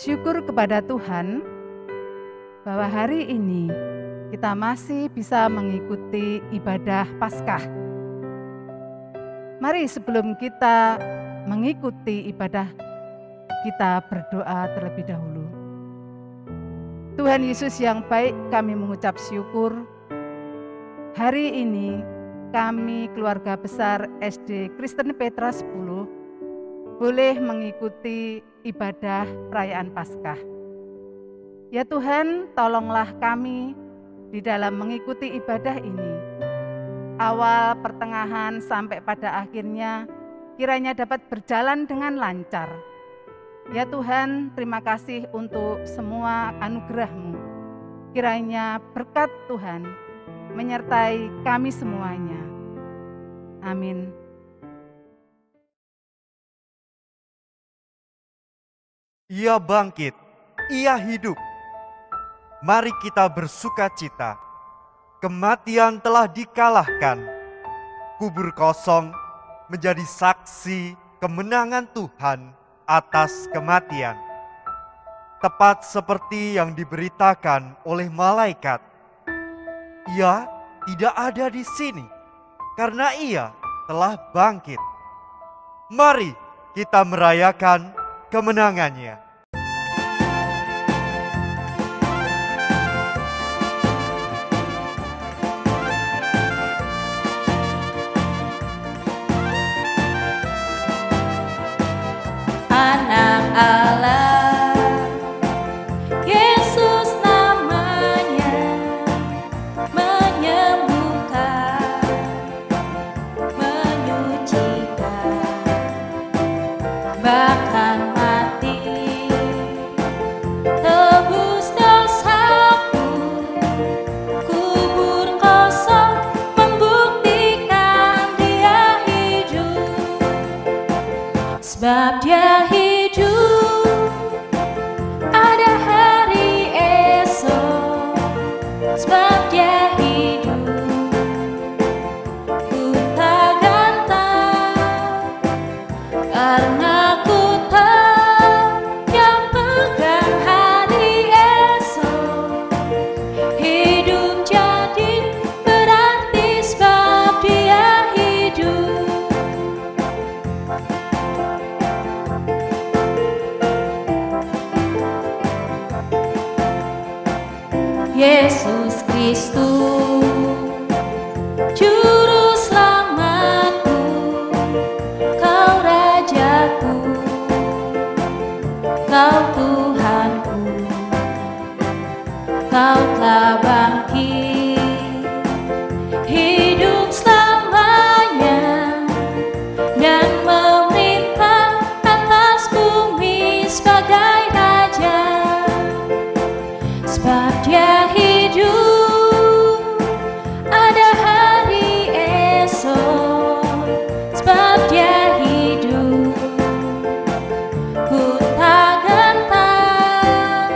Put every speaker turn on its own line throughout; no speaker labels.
Syukur kepada Tuhan bahwa hari ini kita masih bisa mengikuti ibadah Paskah. Mari sebelum kita mengikuti ibadah, kita berdoa terlebih dahulu. Tuhan Yesus yang baik, kami mengucap syukur. Hari ini kami keluarga besar SD Kristen Petra 10 boleh mengikuti ibadah perayaan Paskah. Ya Tuhan, tolonglah kami di dalam mengikuti ibadah ini. Awal, pertengahan, sampai pada akhirnya kiranya dapat berjalan dengan lancar. Ya Tuhan, terima kasih untuk semua anugerah-Mu. Kiranya berkat Tuhan menyertai kami semuanya. Amin.
Ia bangkit, Ia hidup. Mari kita bersukacita. Kematian telah dikalahkan. Kubur kosong menjadi saksi kemenangan Tuhan atas kematian. Tepat seperti yang diberitakan oleh malaikat. Ia tidak ada di sini karena Ia telah bangkit. Mari kita merayakan kemenangannya.
Anak Allah, Yesus namanya, menyembuhkan, menyucikan, bahkan mati, tebus dosaku. Kubur kosong membuktikan Dia hidup, sebab Dia hidup. Ada hari esok, sebab Dia hidup. Ku tak gantang karena ku tahu Dia pegang hari esok. Hidup jadi berarti sebab Dia hidup. Yesus Kristus, Juru Selamatku, Kau Rajaku, Kau Tuhanku, Kau telah bangkit, hidup selamanya, dan memerintah atas bumi sebagai Raja. Sebab Dia hidup, ada hari esok. Sebab Dia hidup, ku tak gantang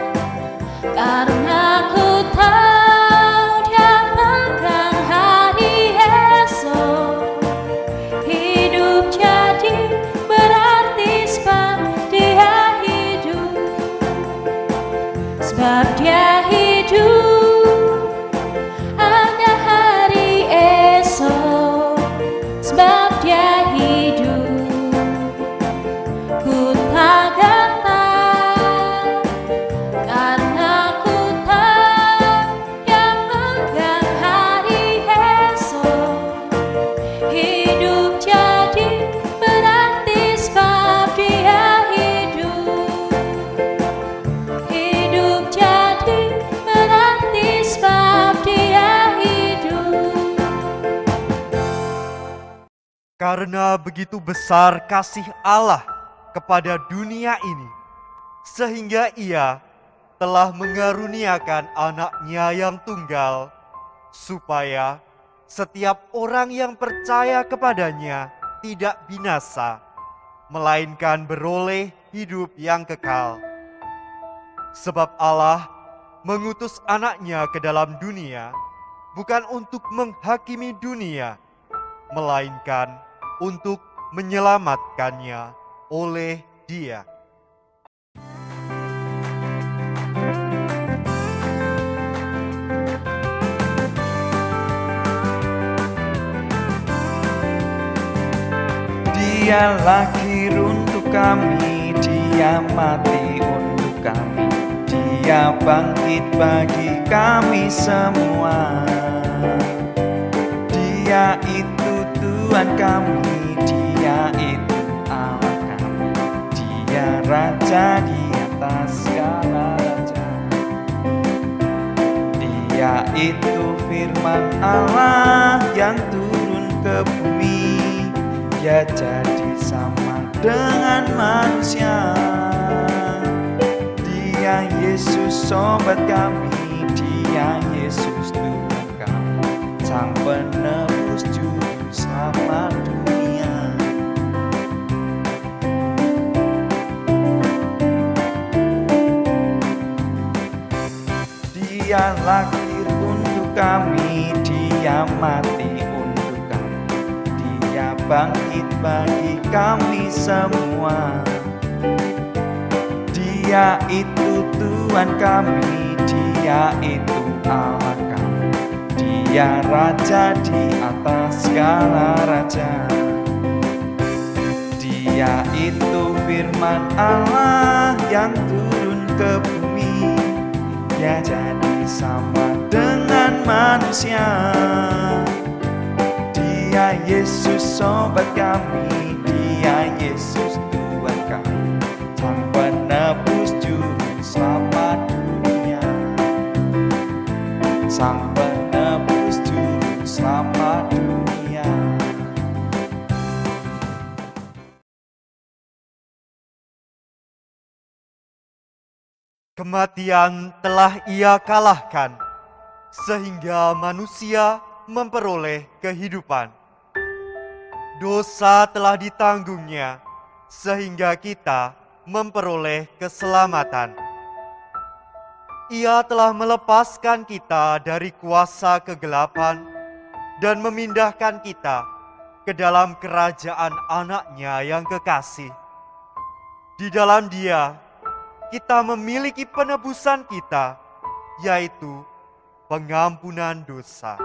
karena ku tahu Dia pegang hari esok. Hidup jadi berarti sebab Dia hidup. Sebab Dia hidup, ada hari esok. Sebab Dia hidup, ku tak gantang karena ku tahu Dia pegang hari esok. Hidup jadi berarti sebab Dia hidup. Hidup jadi berarti sebab Dia hidup.
Karena begitu besar kasih Allah kepada dunia ini, sehingga Ia telah mengaruniakan anaknya yang tunggal, supaya setiap orang yang percaya kepadanya tidak binasa, melainkan beroleh hidup yang kekal. Sebab Allah mengutus anaknya ke dalam dunia, bukan untuk menghakimi dunia, melainkan untuk menyelamatkannya oleh Dia.
Dia lahir untuk kami, Dia mati untuk kami, Dia bangkit bagi kami semua. Dia itu Tuhan kami, Dia itu Allah kami, Dia Raja di atas segala raja. Dia itu firman Allah yang turun ke bumi, Dia jadi sama dengan manusia. Dia Yesus sobat kami, Dia Yesus Tuhan kami, Sang penebus juru selamat dunia. Dia lahir untuk kami, Dia mati untuk kami, Dia bangkit bagi kami semua. Dia itu Tuhan kami, Dia itu Allah kami, Dia Raja di atas segala raja. Dia itu firman Allah yang turun ke bumi, Dia jadi sama dengan manusia. Dia Yesus sobat kami, Dia Yesus Tuhan kami, Sang penebus juru selamat dunia. Sang penebus juru selamat dunia.
Kematian telah Ia kalahkan, sehingga manusia memperoleh kehidupan. Dosa telah ditanggungnya, sehingga kita memperoleh keselamatan. Ia telah melepaskan kita dari kuasa kegelapan dan memindahkan kita ke dalam kerajaan Anak-Nya yang kekasih. Di dalam Dia, kita memiliki penebusan kita, yaitu pengampunan dosa.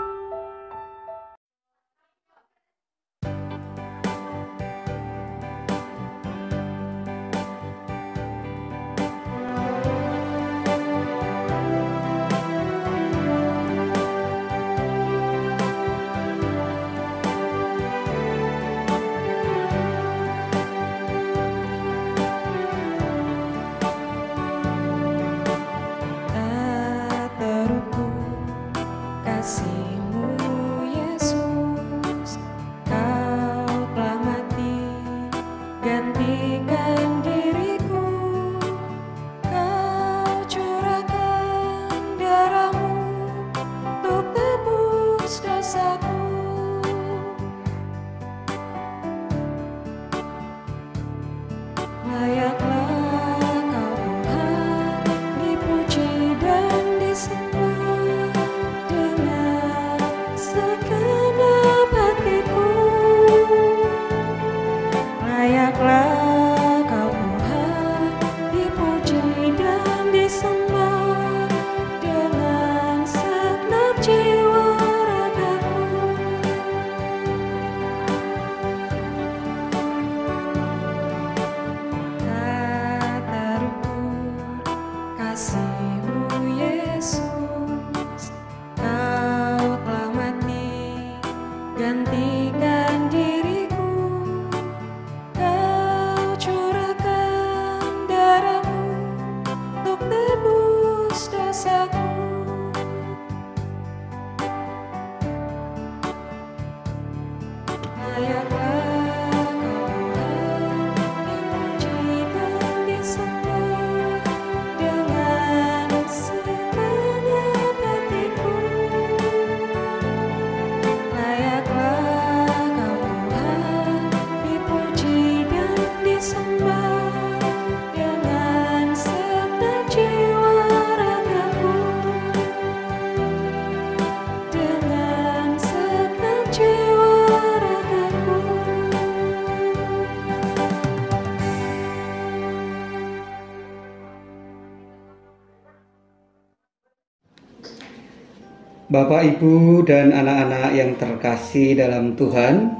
Bapak, Ibu, dan anak-anak yang terkasih dalam Tuhan,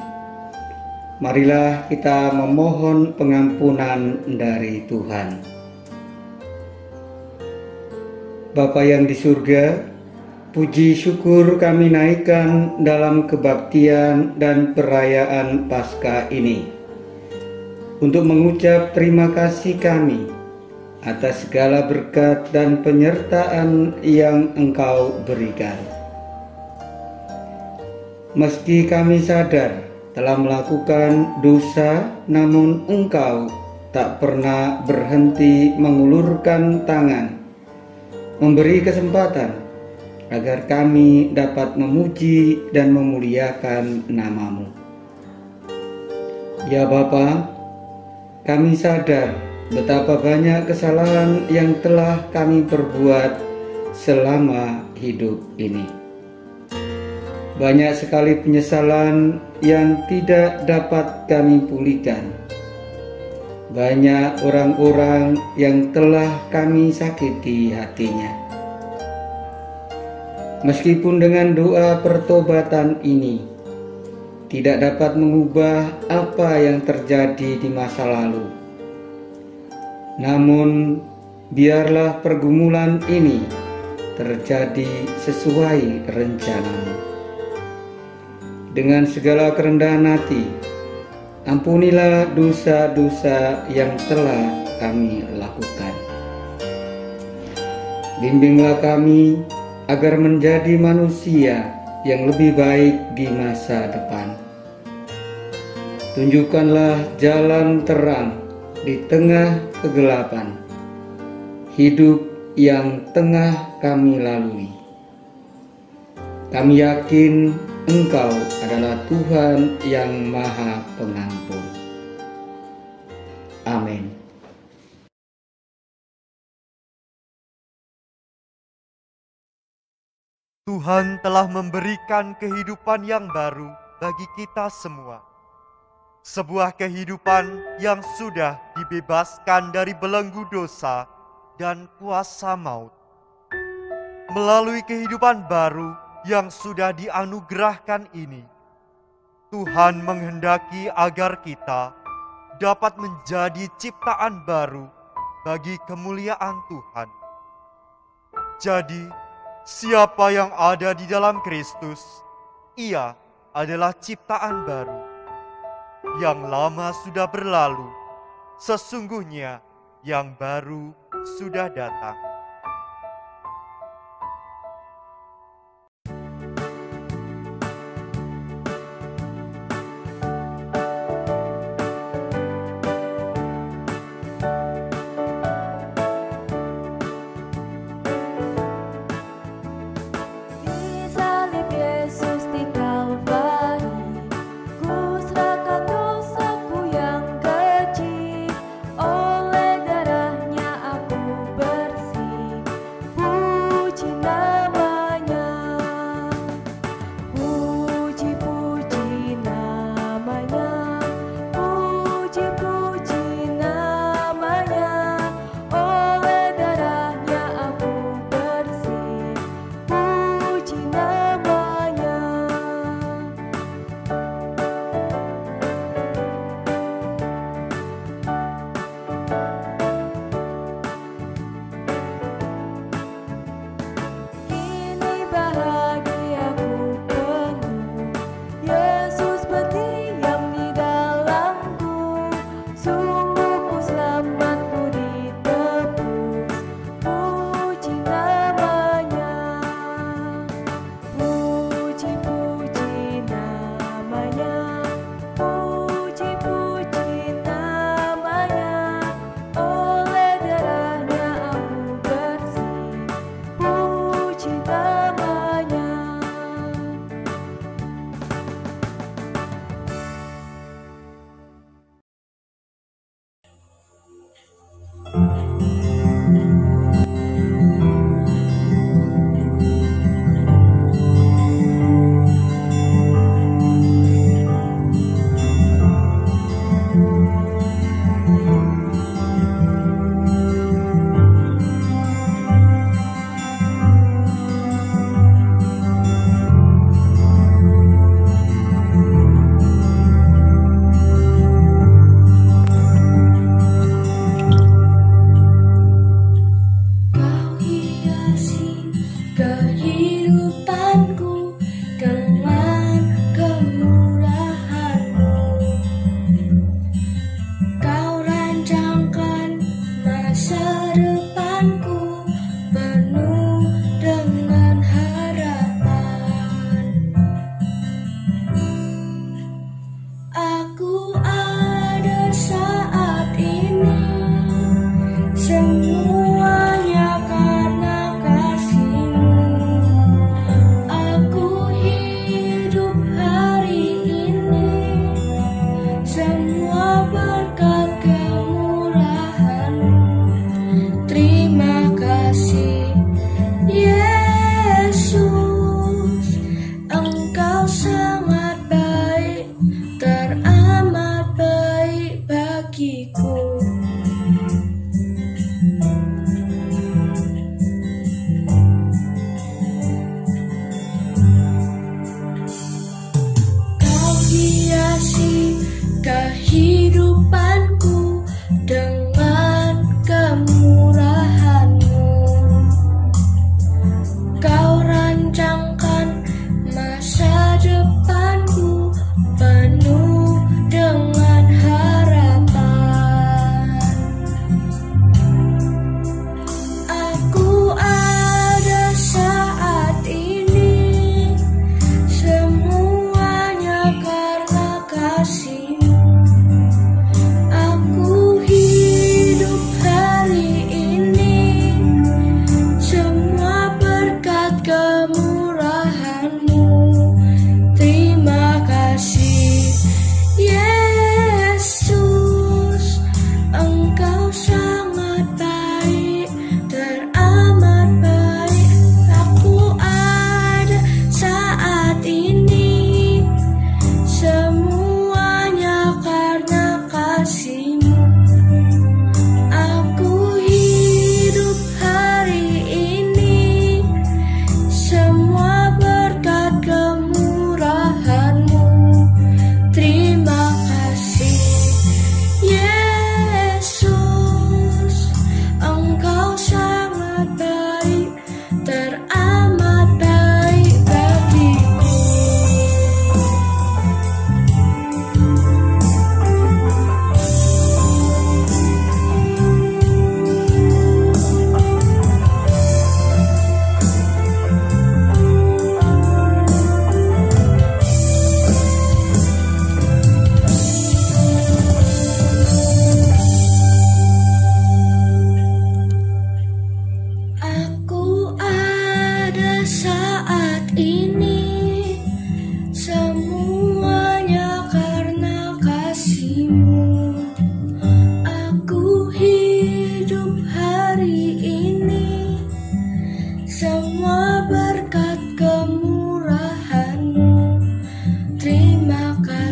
marilah kita memohon pengampunan dari Tuhan. Bapa yang di surga, puji syukur kami naikkan dalam kebaktian dan perayaan Paskah ini untuk mengucap terima kasih kami atas segala berkat dan penyertaan yang Engkau berikan. Meski kami sadar telah melakukan dosa, namun Engkau tak pernah berhenti mengulurkan tangan, memberi kesempatan agar kami dapat memuji dan memuliakan nama-Mu. Ya Bapa, kami sadar betapa banyak kesalahan yang telah kami perbuat selama hidup ini. Banyak sekali penyesalan yang tidak dapat kami pulihkan. Banyak orang-orang yang telah kami sakiti hatinya. Meskipun dengan doa pertobatan ini tidak dapat mengubah apa yang terjadi di masa lalu, namun biarlah pergumulan ini terjadi sesuai rencana-Mu. Dengan segala kerendahan hati, ampunilah dosa-dosa yang telah kami lakukan. Bimbinglah kami agar menjadi manusia yang lebih baik di masa depan. Tunjukkanlah jalan terang di tengah kegelapan hidup yang tengah kami lalui. Kami yakin Engkau adalah Tuhan yang Maha Pengampun. Amin.
Tuhan telah memberikan kehidupan yang baru bagi kita semua. Sebuah kehidupan yang sudah dibebaskan dari belenggu dosa dan kuasa maut. Melalui kehidupan baru yang sudah dianugerahkan ini, Tuhan menghendaki agar kita dapat menjadi ciptaan baru bagi kemuliaan Tuhan. Jadi, siapa yang ada di dalam Kristus, ia adalah ciptaan baru. Yang lama sudah berlalu, sesungguhnya yang baru sudah datang.
Oleh darahnya aku bersih.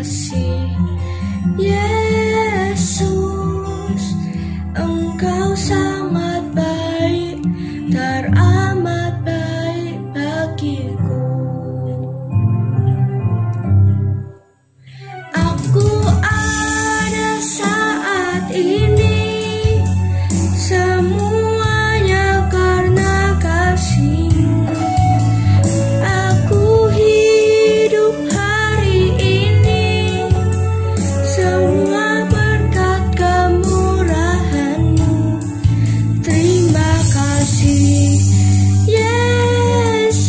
kasih. Yesus, Engkau sangat baik, teramat baik bagiku. Aku ada saat ini, semuanya karena kasih-Mu. Aku hidup hari ini, semua berkat kemurahan-Mu. Terima kasih, Yesus,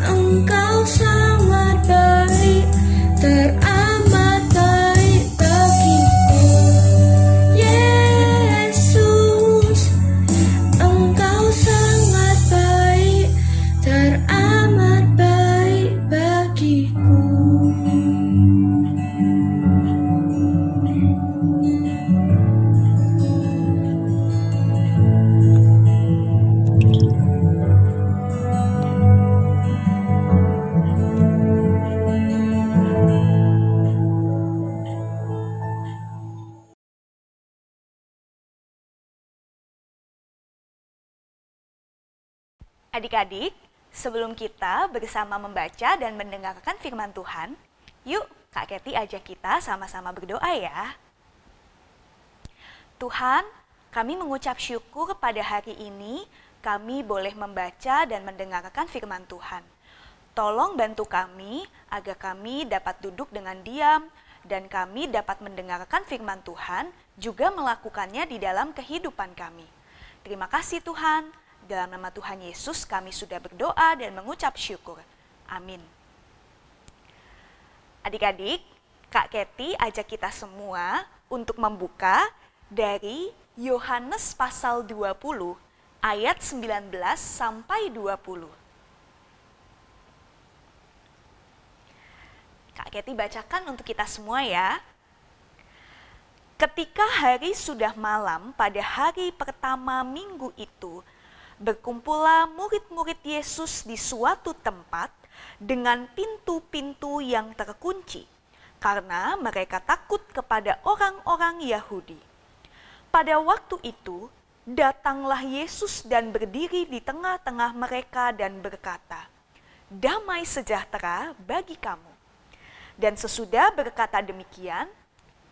Engkau sangat baik, teramat baik bagiku. Yesus, Engkau sangat baik, teramat baik bagiku.
Adik-adik, sebelum kita bersama membaca dan mendengarkan firman Tuhan, yuk Kak Keti ajak kita sama-sama berdoa ya. Tuhan, kami mengucap syukur pada hari ini kami boleh membaca dan mendengarkan firman Tuhan. Tolong bantu kami agar kami dapat duduk dengan diam dan kami dapat mendengarkan firman Tuhan juga melakukannya di dalam kehidupan kami. Terima kasih Tuhan. Dalam nama Tuhan Yesus kami sudah berdoa dan mengucap syukur. Amin. Adik-adik, Kak Keti ajak kita semua untuk membuka dari Yohanes pasal 20 ayat 19 sampai 20. Kak Keti bacakan untuk kita semua ya. Ketika hari sudah malam pada hari pertama minggu itu, berkumpullah murid-murid Yesus di suatu tempat dengan pintu-pintu yang terkunci, karena mereka takut kepada orang-orang Yahudi. Pada waktu itu, datanglah Yesus dan berdiri di tengah-tengah mereka dan berkata, "Damai sejahtera bagi kamu." Dan sesudah berkata demikian,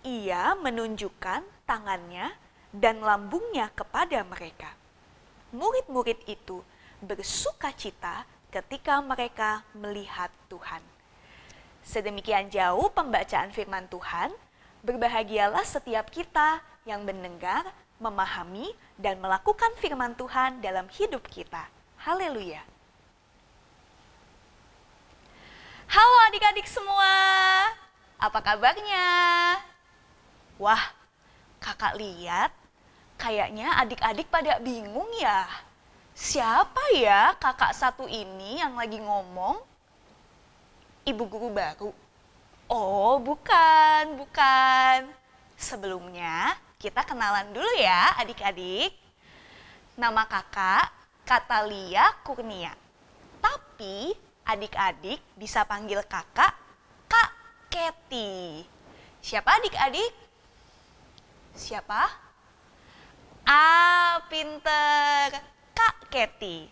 ia menunjukkan tangannya dan lambungnya kepada mereka. Murid-murid itu bersukacita ketika mereka melihat Tuhan. Sedemikian jauh pembacaan firman Tuhan. Berbahagialah setiap kita yang mendengar, memahami, dan melakukan firman Tuhan dalam hidup kita. Haleluya. Halo adik-adik semua, apa kabarnya? Wah, kakak lihat kayaknya adik-adik pada bingung ya. Siapa ya kakak satu ini yang lagi ngomong? Ibu guru baru? Oh, bukan. Sebelumnya kita kenalan dulu ya adik-adik. Nama kakak Katalia Kurnia. Tapi adik-adik bisa panggil kakak Kak Keti. Siapa adik-adik? Siapa? Pinter, Kak Keti.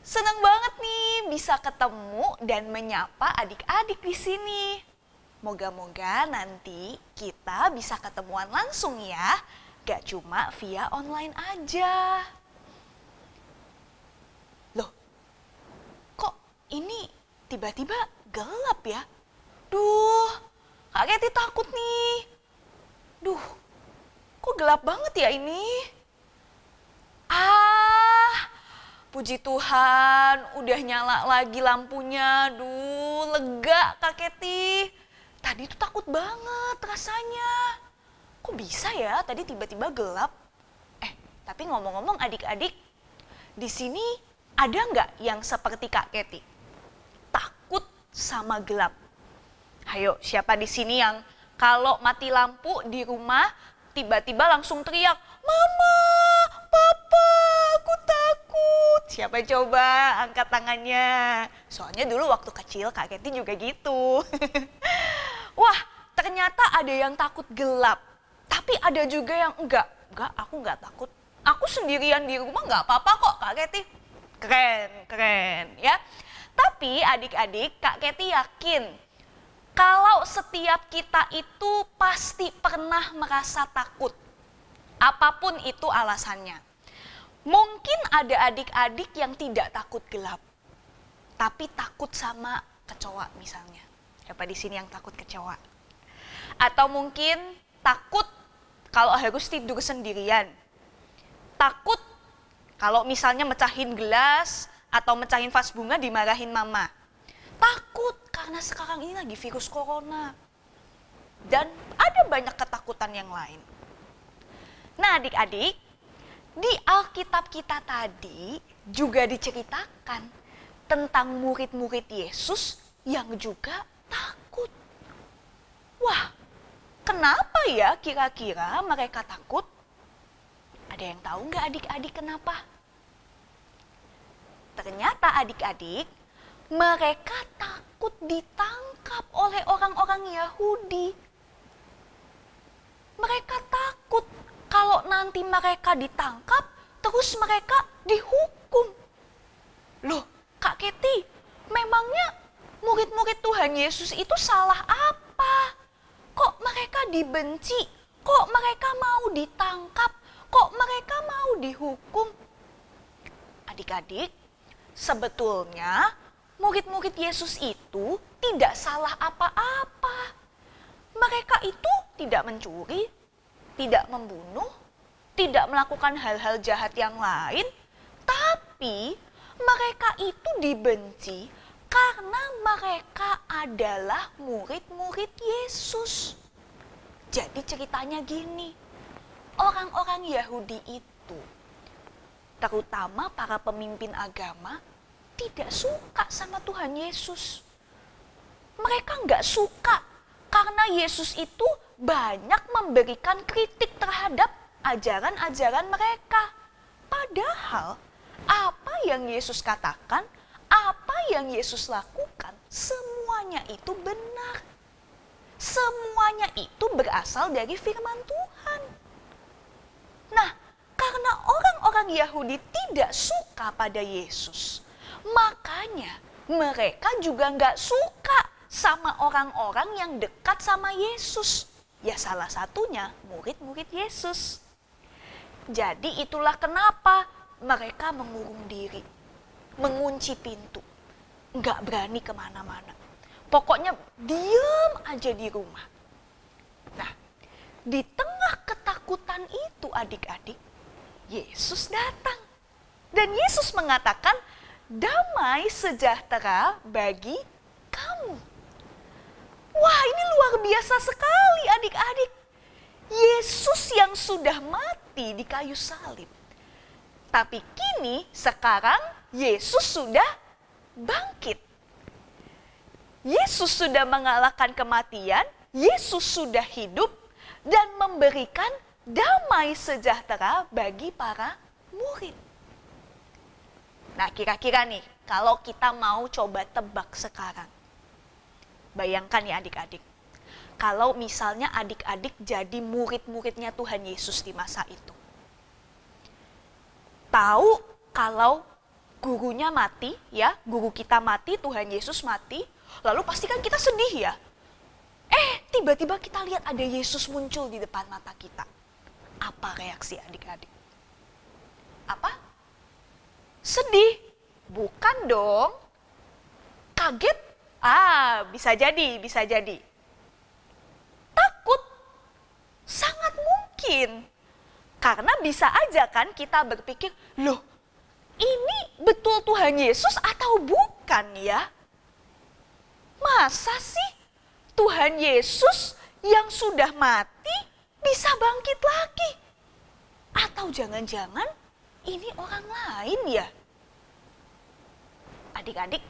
Senang banget nih bisa ketemu dan menyapa adik-adik di sini. Moga-moga nanti kita bisa ketemuan langsung ya, gak cuma via online aja. Loh, kok ini tiba-tiba gelap ya? Duh, Kak Keti takut nih. Duh, kok gelap banget ya ini? Puji Tuhan, udah nyala lagi lampunya. Duh, lega Kak Keti. Tadi tuh takut banget rasanya. Kok bisa ya tadi tiba-tiba gelap? Tapi ngomong-ngomong adik-adik, di sini ada nggak yang seperti Kak Keti? Takut sama gelap. Ayo, siapa di sini yang kalau mati lampu di rumah tiba-tiba langsung teriak, "Mama, Papa, aku takut." Siapa coba angkat tangannya? Soalnya dulu waktu kecil Kak Keti juga gitu. ada yang takut gelap, tapi ada juga yang enggak, aku enggak takut. Aku sendirian di rumah enggak apa-apa kok, Kak Keti. Keren ya. Tapi adik-adik, Kak Keti yakin kalau setiap kita itu pasti pernah merasa takut. Apapun itu alasannya. Mungkin ada adik-adik yang tidak takut gelap, tapi takut sama kecoa misalnya. Siapa di sini yang takut kecoa? Atau mungkin takut kalau harus tidur sendirian. Takut kalau misalnya mecahin gelas atau mecahin vas bunga dimarahin mama. Takut karena sekarang ini lagi virus corona. Dan ada banyak ketakutan yang lain. Nah adik-adik, di Alkitab kita tadi juga diceritakan tentang murid-murid Yesus yang juga takut. Wah, kenapa ya kira-kira mereka takut? Ada yang tahu nggak adik-adik kenapa? Ternyata adik-adik, mereka takut ditangkap oleh orang-orang Yahudi. Mereka takut kalau nanti mereka ditangkap, terus mereka dihukum. Loh, Kak Keti, memangnya murid-murid Tuhan Yesus itu salah apa? Kok mereka dibenci? Kok mereka mau ditangkap? Kok mereka mau dihukum? Adik-adik, sebetulnya murid-murid Yesus itu tidak salah apa-apa. Mereka itu tidak mencuri, tidak membunuh, tidak melakukan hal-hal jahat yang lain, tapi mereka itu dibenci karena mereka adalah murid-murid Yesus. Jadi ceritanya gini, orang-orang Yahudi itu, terutama para pemimpin agama, tidak suka sama Tuhan Yesus. Mereka nggak suka karena Yesus itu banyak memberikan kritik terhadap ajaran-ajaran mereka. Padahal apa yang Yesus katakan, apa yang Yesus lakukan, semuanya itu benar. Semuanya itu berasal dari firman Tuhan. Nah, karena orang-orang Yahudi tidak suka pada Yesus, makanya mereka juga nggak suka sama orang-orang yang dekat sama Yesus. Ya salah satunya murid-murid Yesus. Jadi itulah kenapa mereka mengurung diri, mengunci pintu, nggak berani kemana-mana. Pokoknya diam aja di rumah. Nah, di tengah ketakutan itu adik-adik, Yesus datang. Dan Yesus mengatakan, damai sejahtera bagi kamu. Wah, ini luar biasa sekali adik-adik. Yesus yang sudah mati di kayu salib. Tapi kini sekarang Yesus sudah bangkit. Yesus sudah mengalahkan kematian, Yesus sudah hidup dan memberikan damai sejahtera bagi para murid. Nah, kira-kira nih, kalau kita mau coba tebak sekarang. Bayangkan ya adik-adik, kalau misalnya adik-adik jadi murid-muridnya Tuhan Yesus di masa itu. Tahu kalau gurunya mati, ya, guru kita mati, Tuhan Yesus mati, lalu pasti kan kita sedih ya. Tiba-tiba kita lihat ada Yesus muncul di depan mata kita. Apa reaksi adik-adik? Apa? Sedih? Bukan dong. Kaget? Bisa jadi. Takut? Sangat mungkin. Karena bisa aja kan kita berpikir, loh, ini betul Tuhan Yesus atau bukan ya? Masa sih Tuhan Yesus yang sudah mati bisa bangkit lagi? Atau jangan-jangan ini orang lain ya? Adik-adik,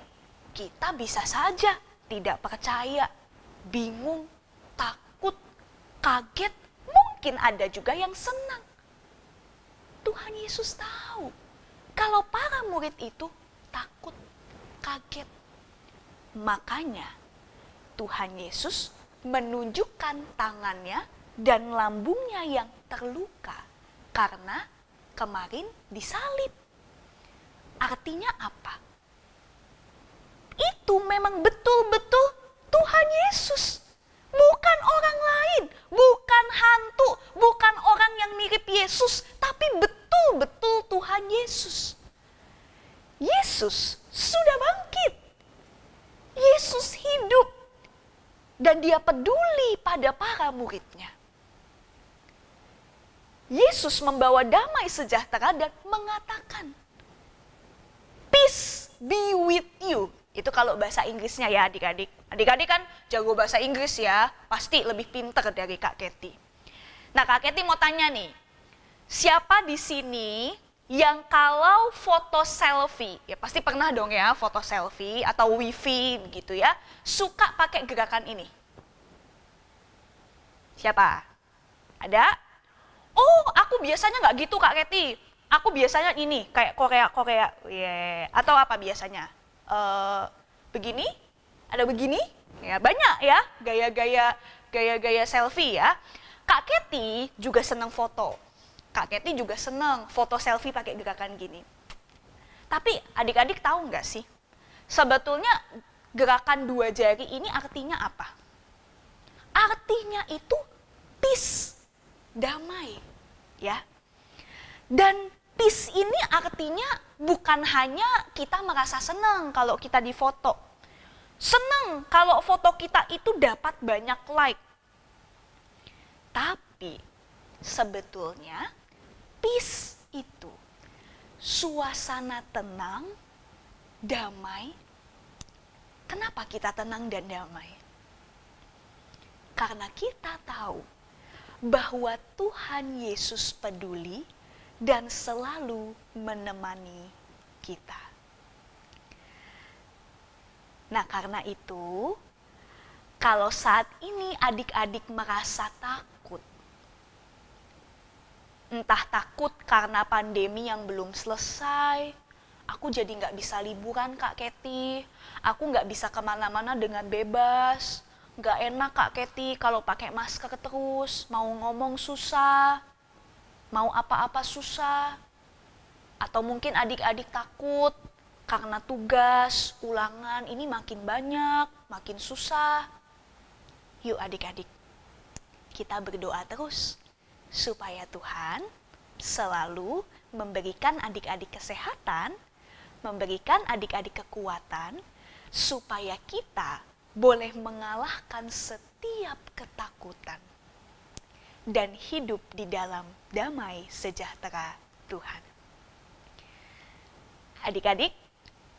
kita bisa saja tidak percaya, bingung, takut, kaget, mungkin ada juga yang senang. Tuhan Yesus tahu kalau para murid itu takut, kaget. Makanya Tuhan Yesus menunjukkan tangannya dan lambungnya yang terluka karena kemarin disalib. Artinya apa? Itu memang betul-betul Tuhan Yesus. Bukan orang lain, bukan hantu, bukan orang yang mirip Yesus, tapi betul-betul Tuhan Yesus. Yesus sudah bangkit. Yesus hidup. Dan dia peduli pada para muridnya. Yesus membawa damai sejahtera dan mengatakan, "Peace be with you." Itu kalau bahasa Inggrisnya ya adik-adik. Adik-adik kan jago bahasa Inggris ya, pasti lebih pintar dari Kak Kety. Nah, Kak Kety mau tanya nih, siapa di sini yang kalau foto selfie, ya pasti pernah dong ya foto selfie atau wifi gitu ya, suka pakai gerakan ini? Siapa? Ada? Oh, aku biasanya nggak gitu Kak Kety. Aku biasanya ini, kayak Korea. Yeah. Atau apa biasanya? Begini? Ada begini? Ya banyak ya, gaya-gaya selfie ya. Kak Kety juga senang foto. Kak Kety juga senang foto selfie pakai gerakan gini. Tapi adik-adik tahu nggak sih? Sebetulnya gerakan dua jari ini artinya apa? Artinya itu peace, damai, ya. Dan peace ini artinya bukan hanya kita merasa senang kalau kita difoto. Senang kalau foto kita itu dapat banyak like. Tapi sebetulnya peace itu suasana tenang, damai. Kenapa kita tenang dan damai? Karena kita tahu bahwa Tuhan Yesus peduli dan selalu menemani kita. Nah, karena itu, kalau saat ini adik-adik merasa takut, entah takut karena pandemi yang belum selesai, aku jadi nggak bisa liburan Kak Kety, aku nggak bisa kemana-mana dengan bebas, nggak enak Kak Kety kalau pakai masker terus, mau ngomong susah, mau apa-apa susah. Atau mungkin adik-adik takut karena tugas, ulangan ini makin banyak, makin susah. Yuk adik-adik, kita berdoa terus supaya Tuhan selalu memberikan adik-adik kesehatan, memberikan adik-adik kekuatan, supaya kita boleh mengalahkan setiap ketakutan dan hidup di dalam damai sejahtera Tuhan. Adik-adik,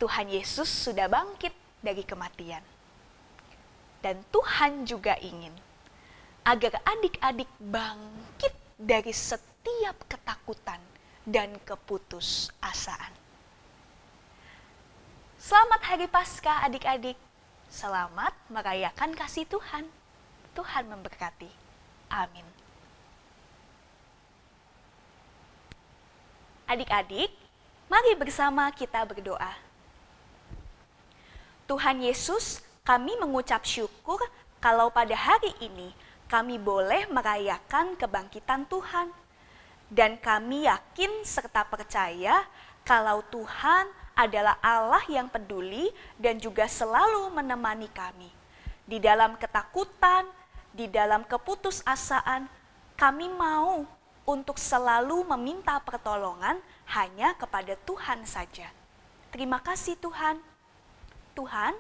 Tuhan Yesus sudah bangkit dari kematian. Dan Tuhan juga ingin agar adik-adik bangkit dari setiap ketakutan dan keputusasaan. Selamat Hari Paskah adik-adik. Selamat merayakan kasih Tuhan. Tuhan memberkati. Amin. Adik-adik, mari bersama kita berdoa. Tuhan Yesus, kami mengucap syukur kalau pada hari ini kami boleh merayakan kebangkitan Tuhan. Dan kami yakin serta percaya kalau Tuhan adalah Allah yang peduli dan juga selalu menemani kami. Di dalam ketakutan, di dalam keputusasaan, kami mau untuk selalu meminta pertolongan hanya kepada Tuhan saja. Terima kasih Tuhan. Tuhan,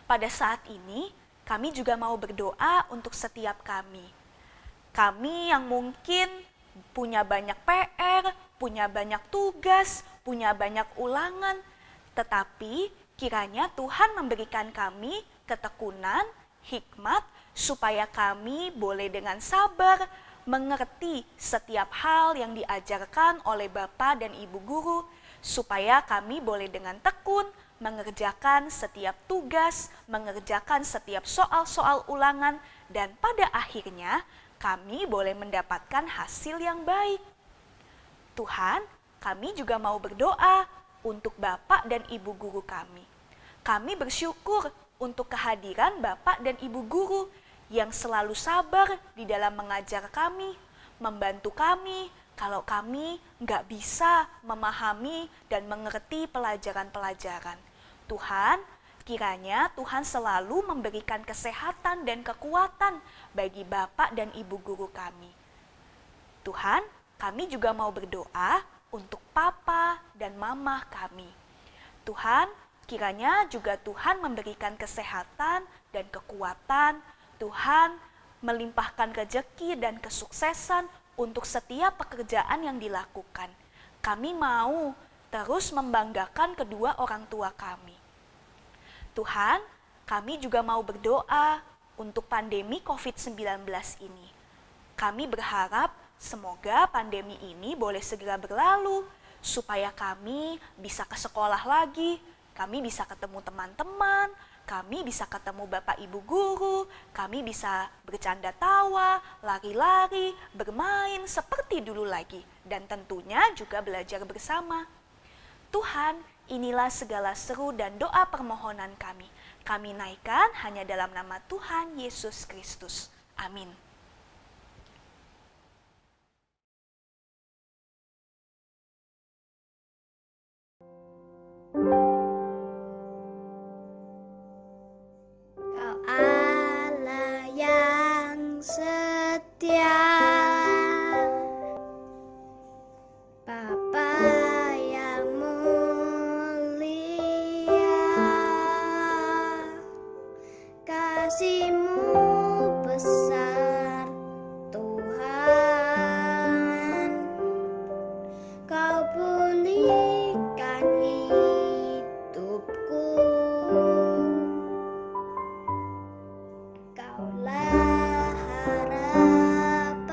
pada saat ini kami juga mau berdoa untuk setiap kami. Kami yang mungkin punya banyak PR, punya banyak tugas, punya banyak ulangan, tetapi kiranya Tuhan memberikan kami ketekunan, hikmat, supaya kami boleh dengan sabar mengerti setiap hal yang diajarkan oleh Bapak dan Ibu Guru, supaya kami boleh dengan tekun mengerjakan setiap tugas, mengerjakan setiap soal-soal ulangan, dan pada akhirnya kami boleh mendapatkan hasil yang baik. Tuhan, kami juga mau berdoa untuk Bapak dan Ibu Guru kami. Kami bersyukur untuk kehadiran Bapak dan Ibu Guru yang selalu sabar di dalam mengajar kami, membantu kami kalau kami nggak bisa memahami dan mengerti pelajaran-pelajaran. Tuhan, kiranya Tuhan selalu memberikan kesehatan dan kekuatan bagi Bapak dan Ibu guru kami. Tuhan, kami juga mau berdoa untuk Papa dan Mama kami. Tuhan, kiranya juga Tuhan memberikan kesehatan dan kekuatan. Tuhan melimpahkan rezeki dan kesuksesan untuk setiap pekerjaan yang dilakukan. Kami mau terus membanggakan kedua orang tua kami. Tuhan, kami juga mau berdoa untuk pandemi COVID-19 ini. Kami berharap semoga pandemi ini boleh segera berlalu, supaya kami bisa ke sekolah lagi, kami bisa ketemu teman-teman, kami bisa ketemu Bapak Ibu guru, kami bisa bercanda tawa, lari-lari, bermain seperti dulu lagi, dan tentunya juga belajar bersama. Tuhan, inilah segala seru dan doa permohonan kami. Kami naikkan hanya dalam nama Tuhan Yesus Kristus. Amin.
Kau Allah yang setia, Bapa yang mulia, kasih-Mu besar Tuhan, Kau pulihkan hidupku. Kaulah harapan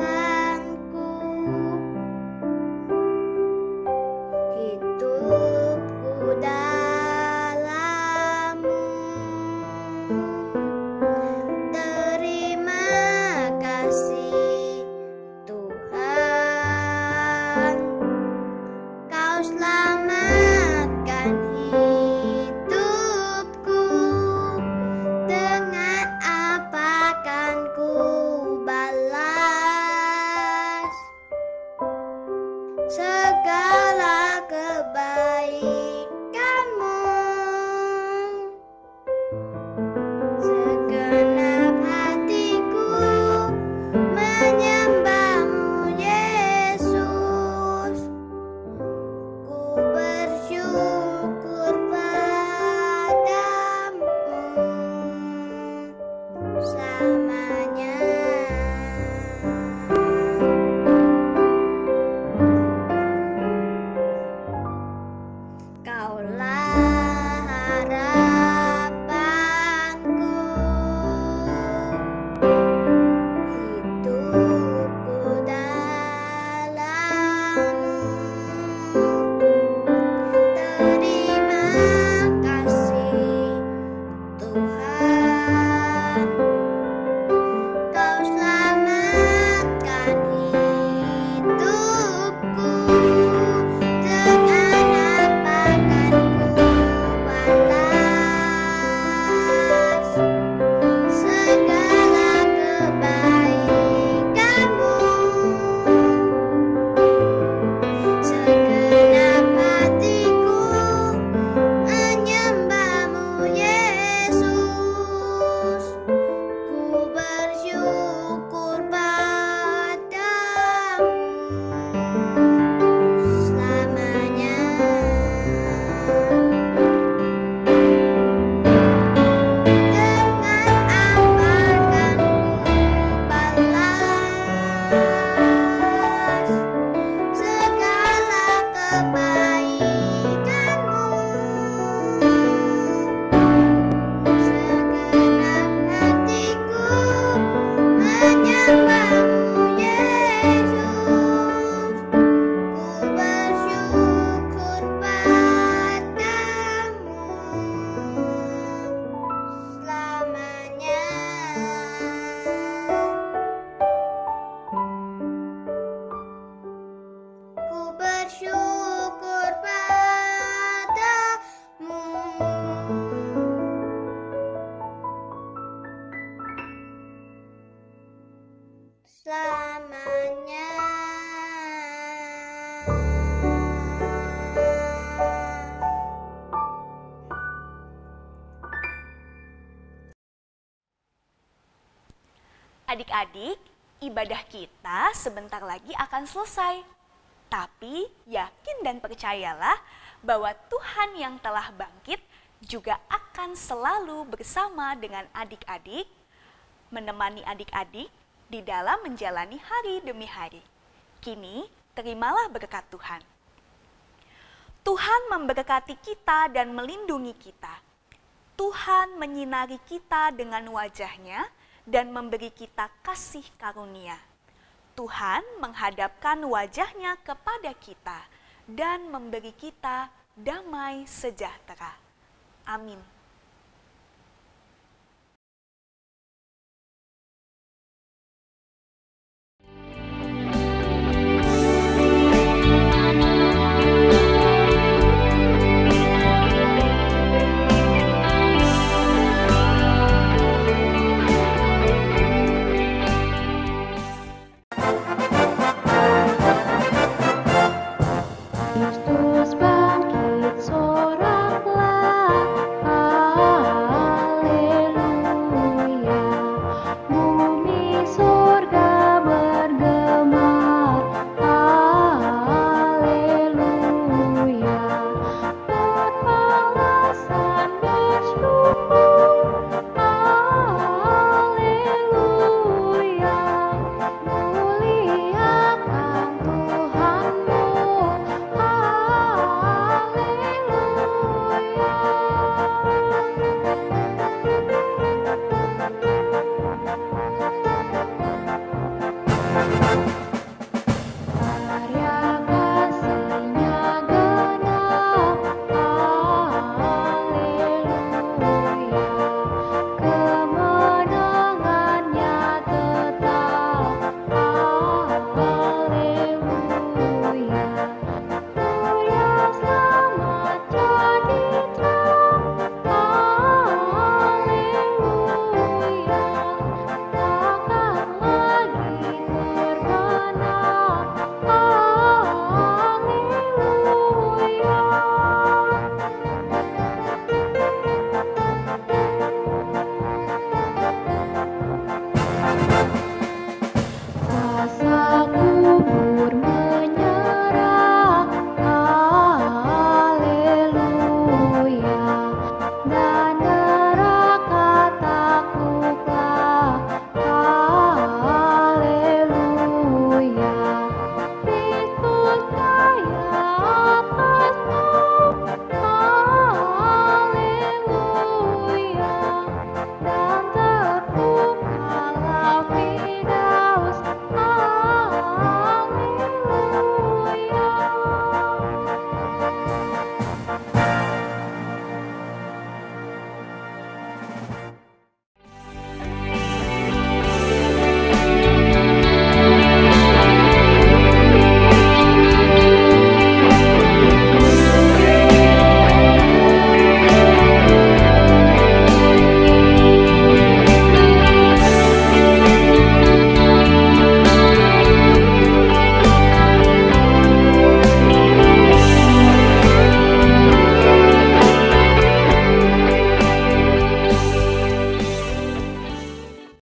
Adik-adik, ibadah kita sebentar lagi akan selesai. Tapi yakin dan percayalah bahwa Tuhan yang telah bangkit juga akan selalu bersama dengan adik-adik, menemani adik-adik di dalam menjalani hari demi hari. Kini, terimalah berkat Tuhan. Tuhan memberkati kita dan melindungi kita. Tuhan menyinari kita dengan wajah-Nya dan memberi kita kasih karunia. Tuhan menghadapkan wajah-Nya kepada kita dan memberi kita damai sejahtera. Amin.